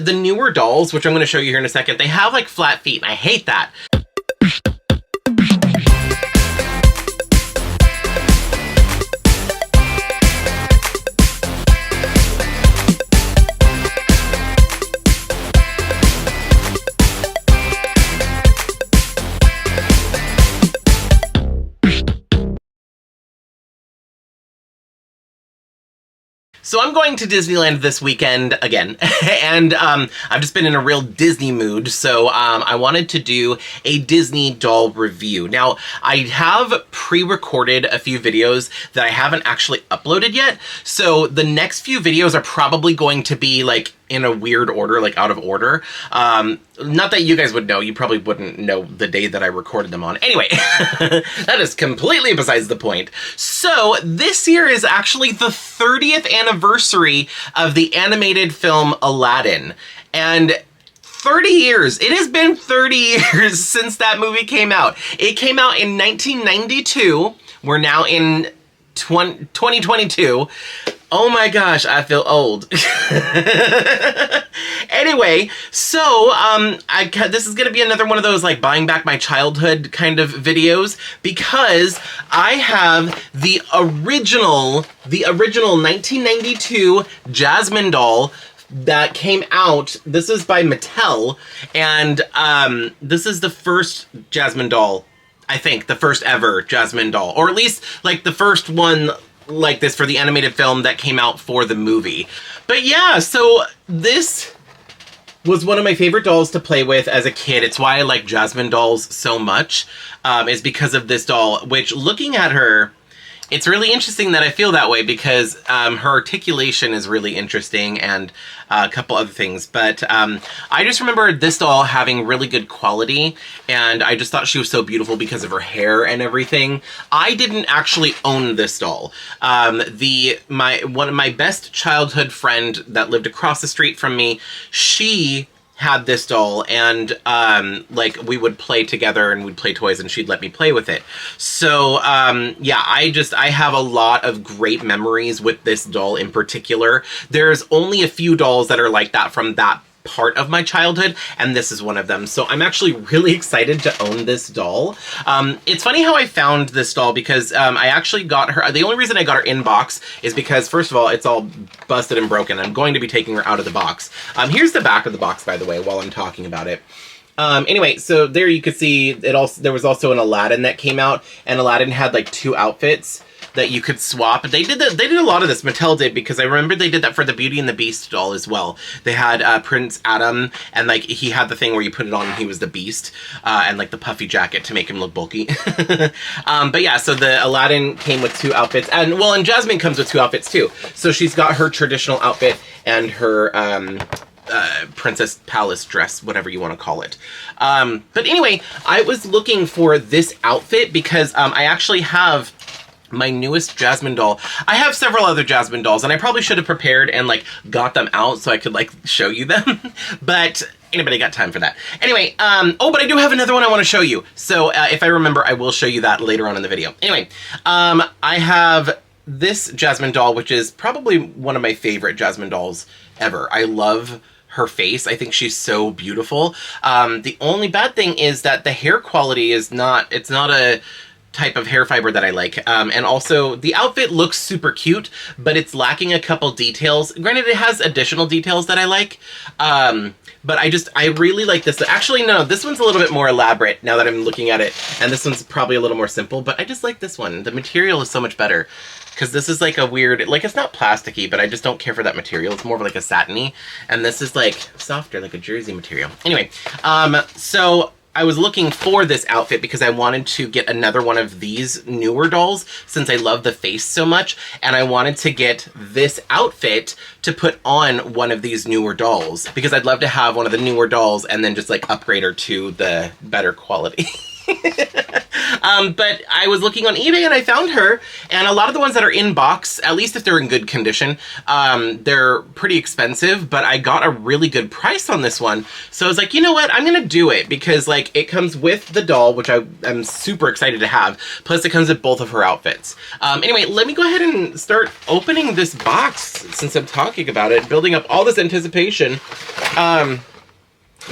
The newer dolls, which I'm going to show you here in a second, they have like flat feet, and I hate that. So I'm going to Disneyland this weekend again, and I've just been in a real Disney mood, so I wanted to do a Disney doll review. Now, I have pre-recorded a few videos that I haven't actually uploaded yet, so the next few videos are probably going to be like in a weird order, like out of order. Not that you guys would know, you probably wouldn't know the day that I recorded them on. Anyway, that is completely besides the point. So this year is actually the 30th anniversary of the animated film Aladdin. And 30 years, it has been 30 years since that movie came out. It came out in 1992. We're now in 2022. Oh my gosh, I feel old. Anyway, so this is gonna be another one of those like buying back my childhood kind of videos, because I have the original 1992 Jasmine doll that came out. This is by Mattel, and this is the first Jasmine doll, I think, the first ever Jasmine doll, or at least like the first one like this for the animated film that came out for the movie. But yeah, so this was one of my favorite dolls to play with as a kid. It's why I like Jasmine dolls so much, is because of this doll, which, looking at her, it's really interesting that I feel that way, because her articulation is really interesting, and a couple other things. But I just remember this doll having really good quality, and I just thought she was so beautiful because of her hair and everything. I didn't actually own this doll. One of my best childhood friend that lived across the street from me, she had this doll, and like we would play together and we'd play toys, and she'd let me play with it. So yeah, I have a lot of great memories with this doll in particular. There's only a few dolls that are like that from that part of my childhood, and this is one of them. So I'm actually really excited to own this doll. It's funny how I found this doll, because I actually got her, the only reason I got her in box is because, first of all, it's all busted and broken. I'm going to be taking her out of the box. Here's the back of the box, by the way, while I'm talking about it. Anyway, so there you could see it also, there was also an Aladdin that came out, and Aladdin had like 2 outfits that you could swap. They did a lot of this, Mattel did, because I remember they did that for the Beauty and the Beast doll as well. They had Prince Adam, and like he had the thing where you put it on and he was the Beast, and like the puffy jacket to make him look bulky. But yeah, so the Aladdin came with 2 outfits, and well, and Jasmine comes with 2 outfits too. So she's got her traditional outfit and her princess palace dress, whatever you want to call it. But anyway, I was looking for this outfit because I actually have my newest Jasmine doll. I have several other Jasmine dolls, and I probably should have prepared and like got them out so I could like show you them, but anybody got time for that? Anyway, oh, but I do have another one I want to show you. So if I remember, I will show you that later on in the video. Anyway, I have this Jasmine doll, which is probably one of my favorite Jasmine dolls ever. I love her face. I think she's so beautiful. The only bad thing is that the hair quality is not, it's not a type of hair fiber that I like. And also the outfit looks super cute, but it's lacking a couple details. Granted, it has additional details that I like. But I really like this. Actually, no, this one's a little bit more elaborate now that I'm looking at it. And this one's probably a little more simple, but I just like this one. The material is so much better. Because this is like a weird, like it's not plasticky, but I just don't care for that material. It's more of like a satiny. And this is like softer, like a jersey material. Anyway, so I was looking for this outfit because I wanted to get another one of these newer dolls since I love the face so much, and I wanted to get this outfit to put on one of these newer dolls because I'd love to have one of the newer dolls and then just like upgrade her to the better quality. But I was looking on eBay and I found her, and a lot of the ones that are in box, at least if they're in good condition, they're pretty expensive, but I got a really good price on this one. So I was like, you know what, I'm gonna do it, because like it comes with the doll, which I'm super excited to have, plus it comes with both of her outfits. Anyway, let me go ahead and start opening this box since I'm talking about it, building up all this anticipation.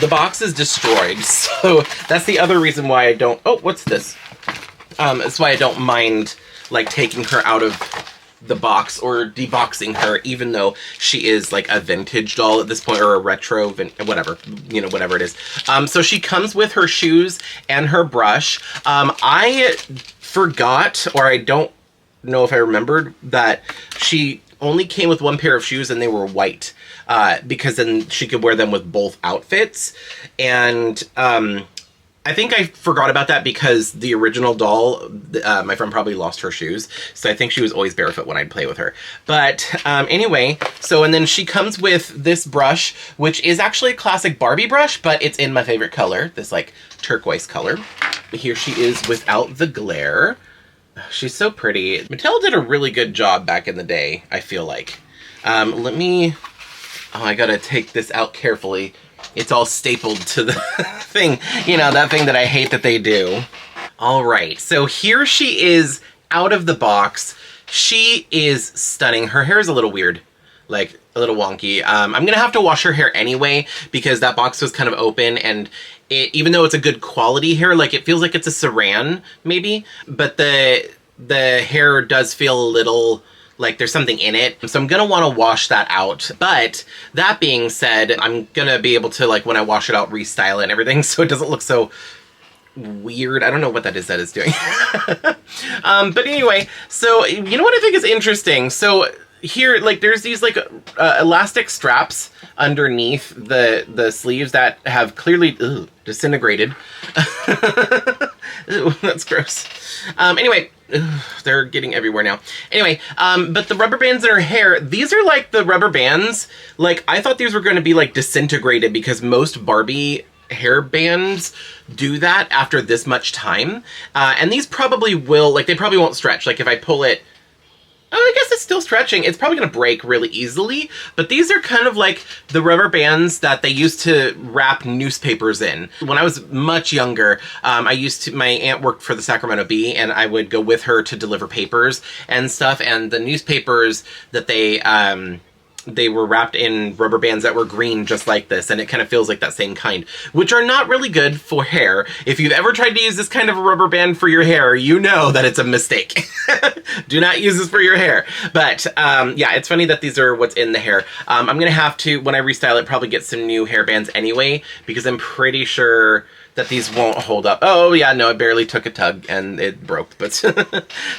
The box is destroyed, so that's the other reason why I don't... Oh, what's this? That's why I don't mind, like, taking her out of the box or deboxing her, even though she is, like, a vintage doll at this point, or a retro, whatever, you know, whatever it is. So she comes with her shoes and her brush. I forgot, or I don't know if I remembered, that she only came with one pair of shoes and they were white. Because then she could wear them with both outfits. And I think I forgot about that because the original doll, my friend probably lost her shoes. So I think she was always barefoot when I'd play with her. But anyway, so and then she comes with this brush, which is actually a classic Barbie brush, but it's in my favorite color, this like turquoise color. Here she is without the glare. She's so pretty. Mattel did a really good job back in the day, I feel like. Let me... Oh, I gotta take this out carefully. It's all stapled to the thing. You know, that thing that I hate that they do. All right, so here she is out of the box. She is stunning. Her hair is a little weird, like a little wonky. I'm gonna have to wash her hair anyway because that box was kind of open, and even though it's a good quality hair, like it feels like it's a saran maybe, but the hair does feel a little... like there's something in it. So I'm gonna wanna wash that out. But that being said, I'm gonna be able to, like, when I wash it out, restyle it and everything so it doesn't look so weird. I don't know what that is doing. But anyway, so you know what I think is interesting? So here, like, there's these like elastic straps underneath the sleeves that have clearly disintegrated. Ew, that's gross. Anyway, they're getting everywhere now. Anyway, but the rubber bands in her hair, these are like the rubber bands. Like, I thought these were going to be like disintegrated because most Barbie hair bands do that after this much time. And these probably will, like, they probably won't stretch. Like, if I pull it, oh, I guess it's still stretching. It's probably going to break really easily, but these are kind of like the rubber bands that they used to wrap newspapers in. When I was much younger, my aunt worked for the Sacramento Bee, and I would go with her to deliver papers and stuff, and the newspapers that they were wrapped in rubber bands that were green just like this, and it kind of feels like that same kind, which are not really good for hair. If you've ever tried to use this kind of a rubber band for your hair, you know that it's a mistake. Do not use this for your hair. But yeah, it's funny that these are what's in the hair. I'm gonna have to, when I restyle it, probably get some new hair bands anyway, because I'm pretty sure that these won't hold up. Oh yeah, no, I barely took a tug and it broke, but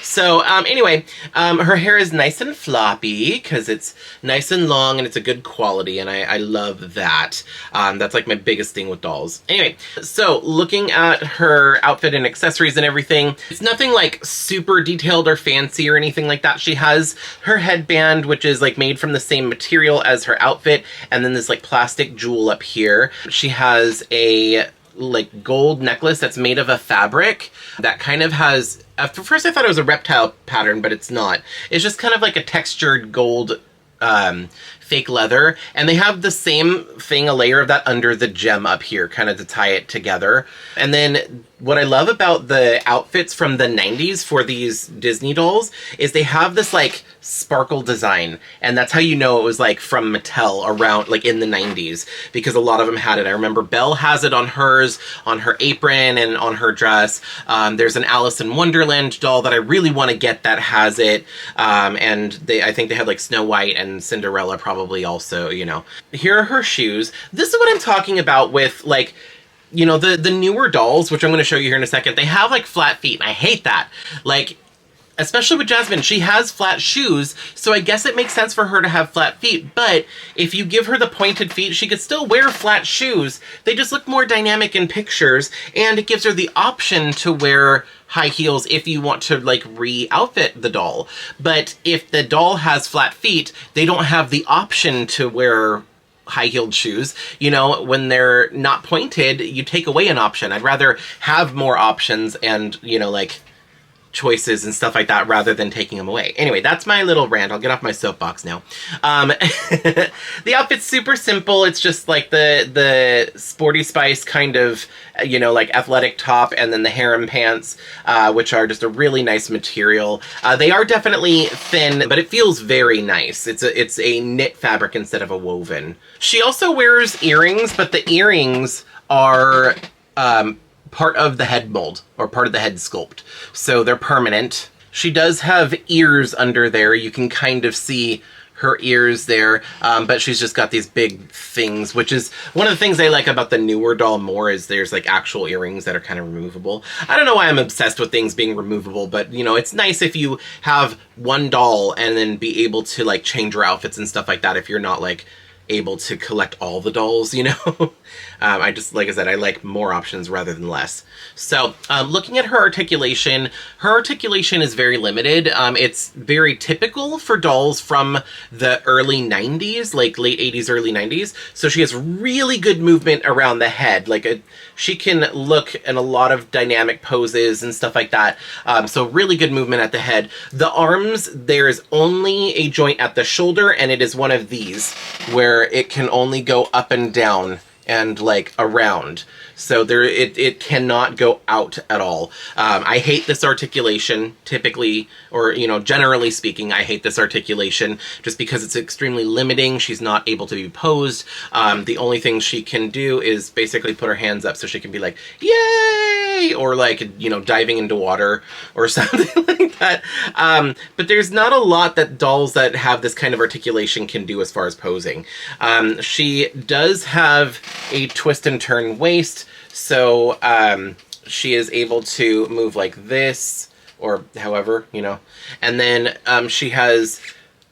so anyway, her hair is nice and floppy because it's nice and long and it's a good quality, and I love that. That's like my biggest thing with dolls. Anyway, so looking at her outfit and accessories and everything, it's nothing like super detailed or fancy or anything like that. She has her headband, which is like made from the same material as her outfit, and then this like plastic jewel up here. She has a like gold necklace that's made of a fabric that kind of has, at first I thought it was a reptile pattern, but it's not. It's just kind of like a textured gold fake leather, and they have the same thing, a layer of that under the gem up here, kind of to tie it together. And then what I love about the outfits from the 90s for these Disney dolls is they have this like sparkle design, and that's how you know it was like from Mattel around like in the 90s, because a lot of them had it. I remember Belle has it on hers, on her apron and on her dress. There's an Alice in Wonderland doll that I really want to get that has it, and I think they had like Snow White and Cinderella probably also, you know. Here are her shoes. This is what I'm talking about with, like, you know, the newer dolls, which I'm going to show you here in a second. They have like flat feet, and I hate that. Like, especially with Jasmine, she has flat shoes, so I guess it makes sense for her to have flat feet, but if you give her the pointed feet, she could still wear flat shoes. They just look more dynamic in pictures, and it gives her the option to wear high heels if you want to like re-outfit the doll. But if the doll has flat feet, they don't have the option to wear high-heeled shoes. You know, when they're not pointed, you take away an option. I'd rather have more options and, you know, like, choices and stuff like that rather than taking them away. Anyway, that's my little rant. I'll get off my soapbox now. The outfit's super simple. It's just like the Sporty Spice kind of, you know, like athletic top, and then the harem pants, which are just a really nice material. They are definitely thin, but it feels very nice. It's a knit fabric instead of a woven. She also wears earrings, but the earrings are part of the head mold, or part of the head sculpt. So they're permanent. She does have ears under there. You can kind of see her ears there, but she's just got these big things, which is one of the things I like about the newer doll more, is there's like actual earrings that are kind of removable. I don't know why I'm obsessed with things being removable, but you know, it's nice if you have one doll and then be able to like change your outfits and stuff like that if you're not like able to collect all the dolls, you know? I just, like I said, I like more options rather than less. So, looking at her articulation is very limited. It's very typical for dolls from the early 90s, like late 80s, early 90s. So she has really good movement around the head. Like, she can look in a lot of dynamic poses and stuff like that. So really good movement at the head. The arms, there's only a joint at the shoulder, and it is one of these, where it can only go up and down and like around. So there, it cannot go out at all. I hate this articulation typically, or, you know, generally speaking, I hate this articulation just because it's extremely limiting. She's not able to be posed. The only thing she can do is basically put her hands up so she can be like, yay! Or like, you know, diving into water or something like that. But there's not a lot that dolls that have this kind of articulation can do as far as posing. She does have a twist and turn waist. So, she is able to move like this, or however, you know. And then, she has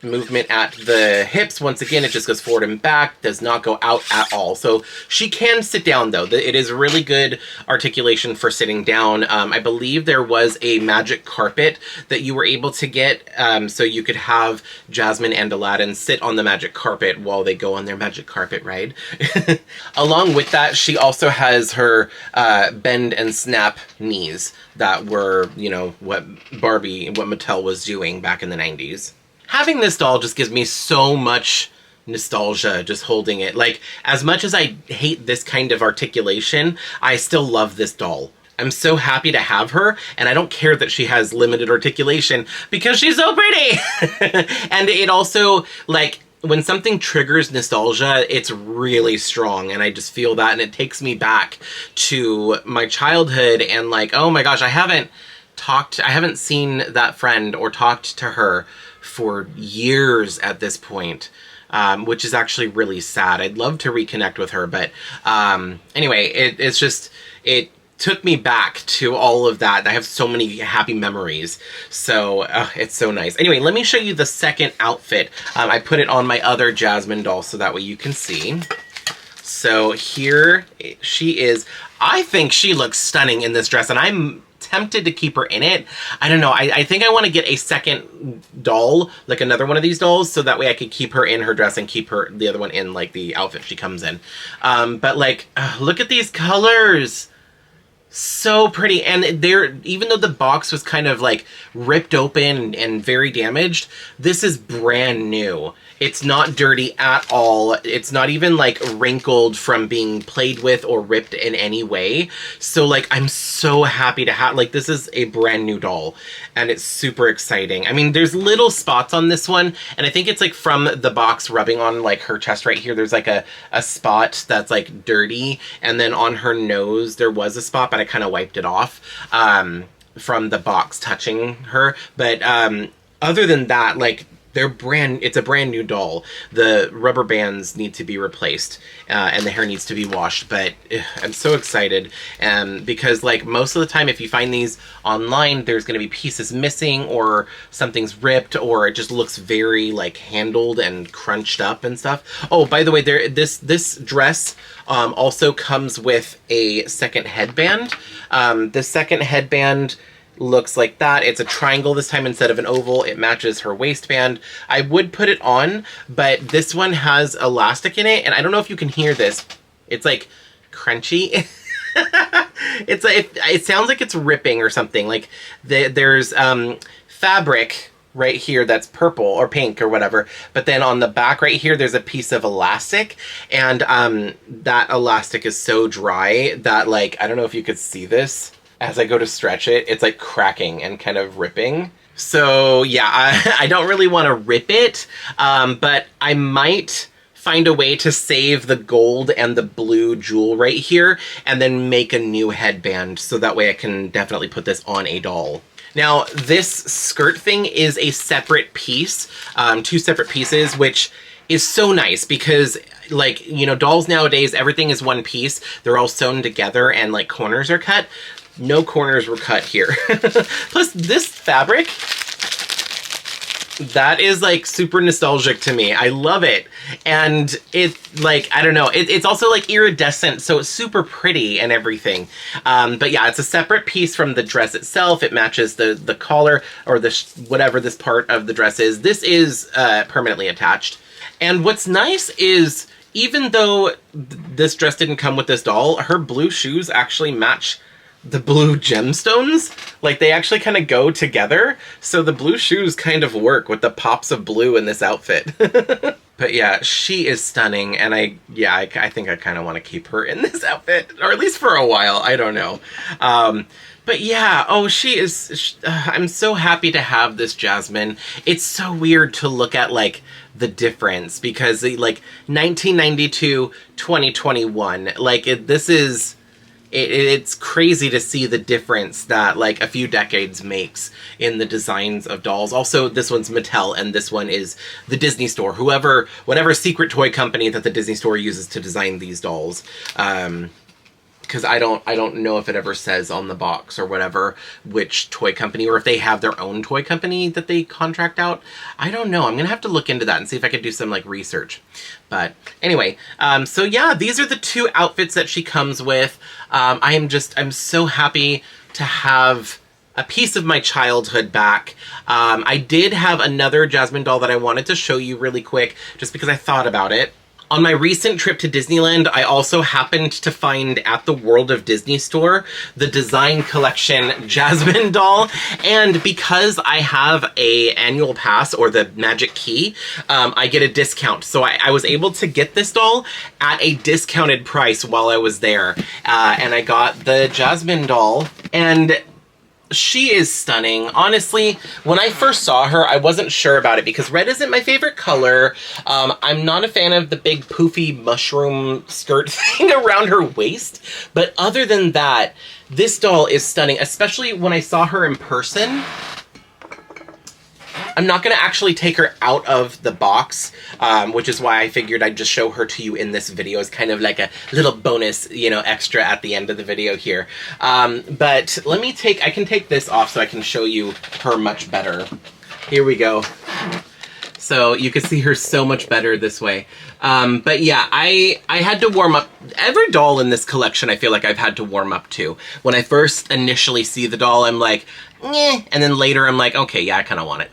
movement at the hips. Once again, it just goes forward and back, does not go out at all. So she can sit down though. It is really good articulation for sitting down. I believe there was a magic carpet that you were able to get, so you could have Jasmine and Aladdin sit on the magic carpet while they go on their magic carpet ride. Along with that, she also has her bend and snap knees that were, you know, what Mattel was doing back in the 90s. Having this doll just gives me so much nostalgia just holding it. Like, as much as I hate this kind of articulation, I still love this doll. I'm so happy to have her, and I don't care that she has limited articulation because she's so pretty! And it also, like, when something triggers nostalgia, it's really strong, and I just feel that, and it takes me back to my childhood, and like, oh my gosh, I haven't seen that friend or talked to her for years at this point, which is actually really sad. I'd love to reconnect with her, but anyway, it took me back to all of that. I have so many happy memories, so it's so nice. Anyway, let me show you the second outfit. I put it on my other Jasmine doll so that way you can see. So here she is. I think she looks stunning in this dress, and I'm tempted to keep her in it. I don't know. I think I want to get a second doll, like another one of these dolls, so that way I could keep her in her dress and keep the other one in like the outfit she comes in. But like, look at these colors. So pretty. And even though the box was kind of like ripped open and very damaged, this is brand new. It's not dirty at all. It's not even like wrinkled from being played with or ripped in any way. So like, I'm so happy to have, like, this is a brand new doll and it's super exciting. I mean, there's little spots on this one, and I think it's like from the box rubbing on like her chest right here. There's like a spot that's like dirty, and then on her nose there was a spot, but I kind of wiped it off from the box touching her. But other than that, like, it's a brand new doll. The rubber bands need to be replaced, and the hair needs to be washed, but I'm so excited, because like most of the time if you find these online, there's going to be pieces missing, or something's ripped, or it just looks very like handled and crunched up and stuff. Oh, by the way, this dress also comes with a second headband. The second headband looks like that. It's a triangle this time instead of an oval. It matches her waistband. I would put it on, but this one has elastic in it, and I don't know if you can hear this. It's like crunchy. It sounds like it's ripping or something. Like there's fabric right here that's purple or pink or whatever, but then on the back right here there's a piece of elastic, and that elastic is so dry that, like, I don't know if you could see this. As I go to stretch it, it's like cracking and kind of ripping. So yeah, I don't really want to rip it, but I might find a way to save the gold and the blue jewel right here and then make a new headband, so that way I can definitely put this on a doll. Now, this skirt thing is a separate piece, 2 separate pieces, which is so nice because, like, you know, dolls nowadays, everything is one piece. They're all sewn together and, like, corners are cut. No corners were cut here. Plus, this fabric, that is, like, super nostalgic to me. I love it. And it's, like, I don't know. It's also, like, iridescent, so it's super pretty and everything. But yeah, it's a separate piece from the dress itself. It matches the collar, or whatever this part of the dress is. This is permanently attached. And what's nice is, even though this dress didn't come with this doll, her blue shoes actually match the blue gemstones. Like, they actually kind of go together. So the blue shoes kind of work with the pops of blue in this outfit. But yeah, she is stunning. And I think I kind of want to keep her in this outfit, or at least for a while. I don't know. But yeah, oh, I'm so happy to have this Jasmine. It's so weird to look at, like, the difference, because, like, 1992, 2021, like, it's crazy to see the difference that, like, a few decades makes in the designs of dolls. Also, this one's Mattel, and this one is the Disney Store. Whatever secret toy company that the Disney Store uses to design these dolls. Because I don't know if it ever says on the box or whatever which toy company, or if they have their own toy company that they contract out. I don't know. I'm gonna have to look into that and see if I could do some, like, research. But anyway, so yeah, these are the 2 outfits that she comes with. I'm so happy to have a piece of my childhood back. I did have another Jasmine doll that I wanted to show you really quick, just because I thought about it. On my recent trip to Disneyland, I also happened to find at the World of Disney store the Design Collection Jasmine doll, and because I have a annual pass, or the magic key, I get a discount. So I was able to get this doll at a discounted price while I was there, and I got the Jasmine doll, and she is stunning. Honestly, when I first saw her, I wasn't sure about it because red isn't my favorite color. I'm not a fan of the big poofy mushroom skirt thing around her waist. But other than that, this doll is stunning, especially when I saw her in person. I'm not going to actually take her out of the box, which is why I figured I'd just show her to you in this video as kind of like a little bonus, you know, extra at the end of the video here. But I can take this off so I can show you her much better. Here we go. So you can see her so much better this way. But yeah, I had to warm up. Every doll in this collection I feel like I've had to warm up to. When I first initially see the doll, I'm like, eh. And then later I'm like, okay, yeah, I kind of want it.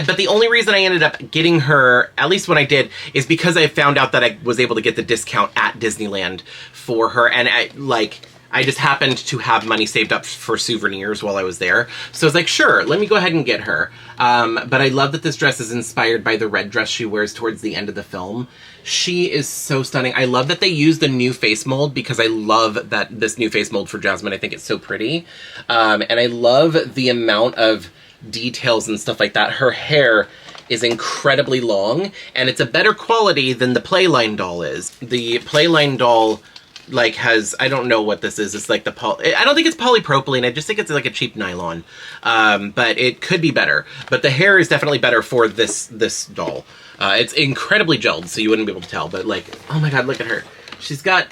But the only reason I ended up getting her, at least when I did, is because I found out that I was able to get the discount at Disneyland for her. And I just happened to have money saved up for souvenirs while I was there. So I was like, sure, let me go ahead and get her. But I love that this dress is inspired by the red dress she wears towards the end of the film. She is so stunning. I love that they used the new face mold, because I love that this new face mold for Jasmine. I think it's so pretty. And I love the amount of details and stuff like that. Her hair is incredibly long, and it's a better quality than the Playline doll is. The Playline doll, like, has, I don't know what this is. It's like I don't think it's polypropylene. I just think it's like a cheap nylon. But it could be better. But the hair is definitely better for this doll. It's incredibly gelled, so you wouldn't be able to tell. But, like, oh my god, look at her. She's got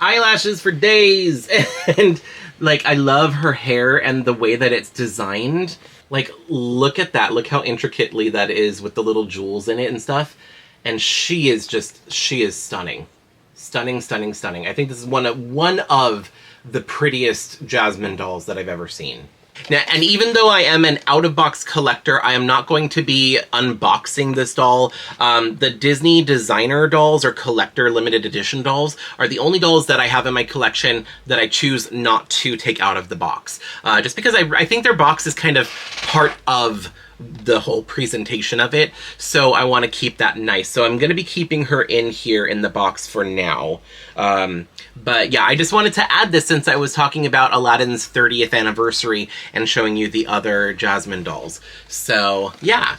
eyelashes for days. And, like, I love her hair and the way that it's designed. Like, look at that. Look how intricately that is with the little jewels in it and stuff. And she is stunning. Stunning, stunning, stunning. I think this is one of the prettiest Jasmine dolls that I've ever seen. Now, and even though I am an out-of-box collector, I am not going to be unboxing this doll. The Disney designer dolls or collector limited edition dolls are the only dolls that I have in my collection that I choose not to take out of the box. Just because I think their box is kind of part of the whole presentation of it, so I want to keep that nice. So I'm going to be keeping her in here in the box for now. But yeah, I just wanted to add this since I was talking about Aladdin's 30th anniversary and showing you the other Jasmine dolls. So yeah.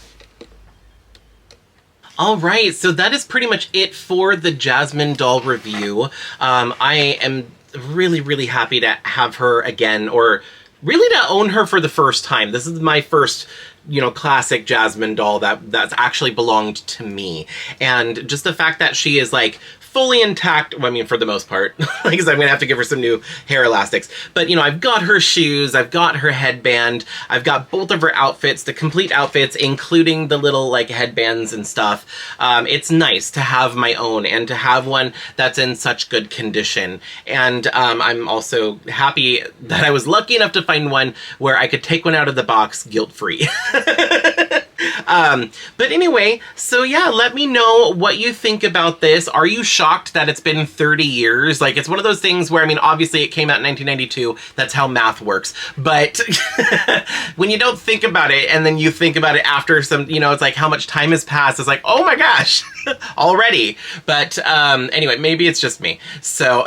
Alright, so that is pretty much it for the Jasmine doll review. I am really, really happy to have her again, or really to own her for the first time. This is my first, you know, classic Jasmine doll that's actually belonged to me. And just the fact that she is like fully intact, well, I mean, for the most part, because I'm gonna have to give her some new hair elastics. But, you know, I've got her shoes, I've got her headband, I've got both of her outfits, the complete outfits, including the little, like, headbands and stuff. It's nice to have my own and to have one that's in such good condition. And I'm also happy that I was lucky enough to find one where I could take one out of the box guilt-free. But anyway, so yeah, let me know what you think about this. Are you shocked that it's been 30 years? Like, it's one of those things where, I mean, obviously it came out in 1992. That's how math works. But when you don't think about it, and then you think about it after some, you know, it's like how much time has passed. It's like, oh my gosh, already. But anyway, maybe it's just me. So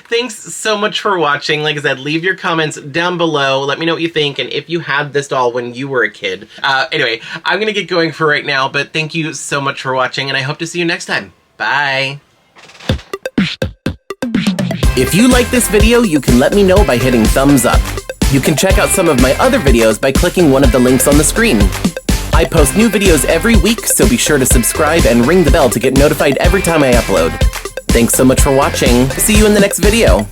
thanks so much for watching. Like I said, leave your comments down below. Let me know what you think, and if you had this doll when you were a kid. Anyway, I'm gonna get going for right now, but thank you so much for watching, and I hope to see you next time. Bye! If you like this video, you can let me know by hitting thumbs up. You can check out some of my other videos by clicking one of the links on the screen. I post new videos every week, so be sure to subscribe and ring the bell to get notified every time I upload. Thanks so much for watching. See you in the next video.